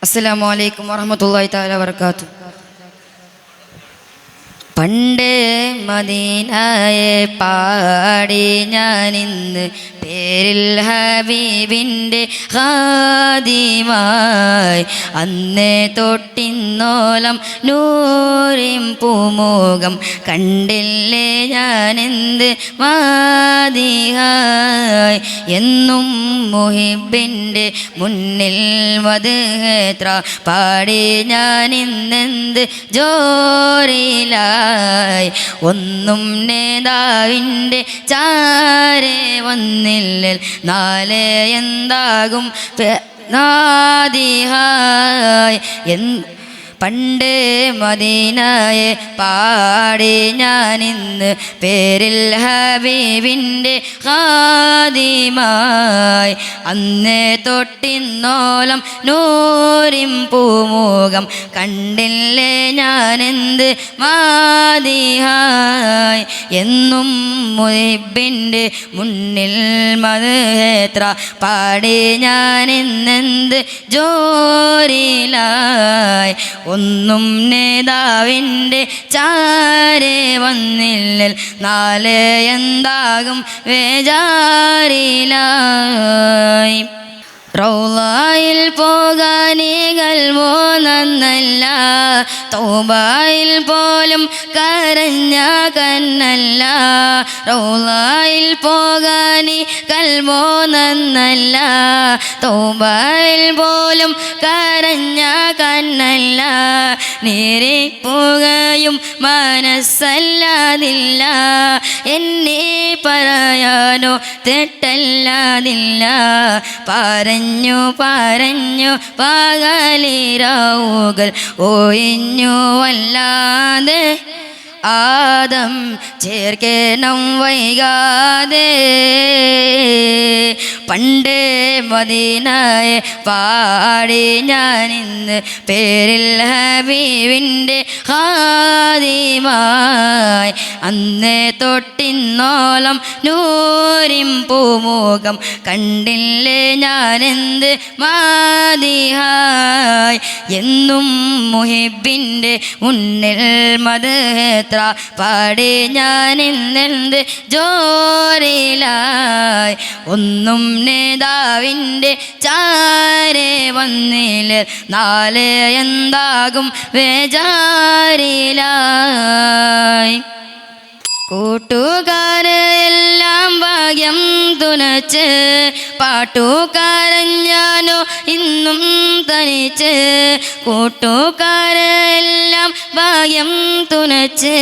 അസ്സലാമു അലൈക്കും വറഹ്മത്തുള്ളാഹി തആല വബറകാതുഹു. പണ്ട് മദീനയെ പാടി ഞാനിന്ന് പേരിൽ ഹബീബിൻ്റെ ഖാദിമായി അന്നേ തൊട്ടിന്നോളം നൂറിൻ പൂമുഖം കണ്ടില്ലേ ഞാനെന്ത് മാദിഹായ് എന്നും മുഹിബിൻ്റെ മുന്നിൽ മദ്ഹെത്ര പാടി ഞാനിന്നെന്ത് ജോറിലായി ഒന്നും നേതാവിൻ്റെ ചാരെ വന്നില്ല നാളെ എന്താകും നാദിഹായ് പണ്ട് മദീനയെ പാടി ഞാനിന്ന് പേരിൽ ഹബീബിൻ്റെ ഖാദിമായി അന്നേ തൊട്ടിന്നോളം നൂറിൻ പൂമുഖം കണ്ടില്ലേ ഞാനെന്ത് മാദിഹായ് എന്നും മുഹിബിൻ്റെ മുന്നിൽ മദ്ഹെത്ര പാടി ഞാനിന്നെന്ത് ജോറിലായി ഒന്നും നേതാവിൻ്റെ ചാരെ വന്നില്ല നാളെ എന്താകും വേജാറിലായി റൗളയിൽ പോകാനികൾ മോനല്ല തൗബയിൽ പോലും കരഞ്ഞ കണ്ണല്ല റൗളയിൽ പോകാനികൾ മോനല്ല തൗബയിൽ പോലും കരഞ്ഞ കണ്ണല്ല നീറിപ്പോകയും മനസ്സല്ലാതില്ല എന്നെ പറയാനോ തെറ്റല്ലാതില്ല പറഞ്ഞു പകലിരാവുകൾ ഒഴിഞ്ഞു വല്ലാതെ ആദം ചേർക്കണം വൈകാതെ പണ്ട് മദീനയെ പാടി ഞാനിന്ന് പേരിൽ ഹബീബിൻ്റെ ഖാദിമായി അന്നേ തൊട്ടിന്നോളം നൂറിൻ പൂമുഖം കണ്ടില്ലേ ഞാനെന്ത് മാദിഹായ് എന്നും മുഹിബിൻ്റെ മുന്നിൽ മദ്ഹെത്ര പാടി ഞാനിന്നെന്ത് ജോറിലായി ഒന്നും നേതാവിൻ്റെ ചാരെ വന്നില്ല നാളെ എന്താകും വേജാറിലായി കൂട്ടുകാരെ എല്ലാം ഭാഗ്യം തുണച്ച് പാട്ടുകാരൻ ഞാനോ ഇന്നും തനിച്ച് കൂട്ടുകാരെ എല്ലാം ഭാഗ്യം തുണച്ച്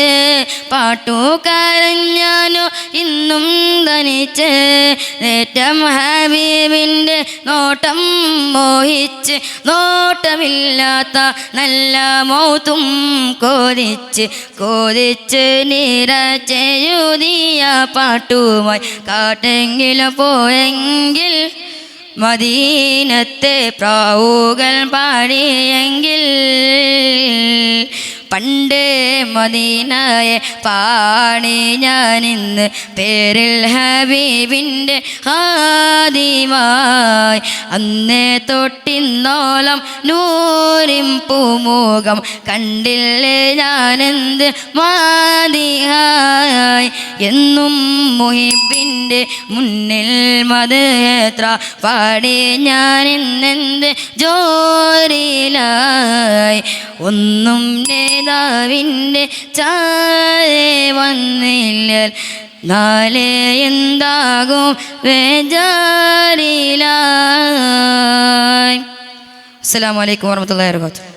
പാട്ടുകാരൻ ഞാനോ ഇന്നും തനിച്ച് ഏറ്റം ഹബീബിൻ്റെ നോട്ടം മോഹിച്ച് നോട്ടമില്ലാത്ത നല്ല മൗത്തും കോതിച്ച് നിറച്ചെഴുതിയ പാട്ടുമായി കാട്ടെങ്കിലും പോയെങ്കിൽ മദീനത്തെ പ്രാവുകൾ പാടിയെങ്കിൽ പണ്ട് മദീനയെ പാടി ഞാനിന്ന് പേരിൽ ഹബീബിൻ്റെ ഖാദിമായി അന്നേ തൊട്ടിന്നോളം നൂറിൻ പൂമുഖം കണ്ടില്ലേ ഞാനെന്ത് മാദിഹായ് എന്നും മുഹിബിൻ്റെ മുന്നിൽ മദ്ഹെത്ര പാടി ഞാനിന്നെന്ത് ജോറിലായി ഒന്നും നേതാവിൻ്റെ ചാരെ വന്നില്ല നാളെ എന്താകും വേജാറിലായി. അസ്സലാമു അലൈക്കും വറഹ്മത്തുള്ളാഹി വബറകാതുഹു.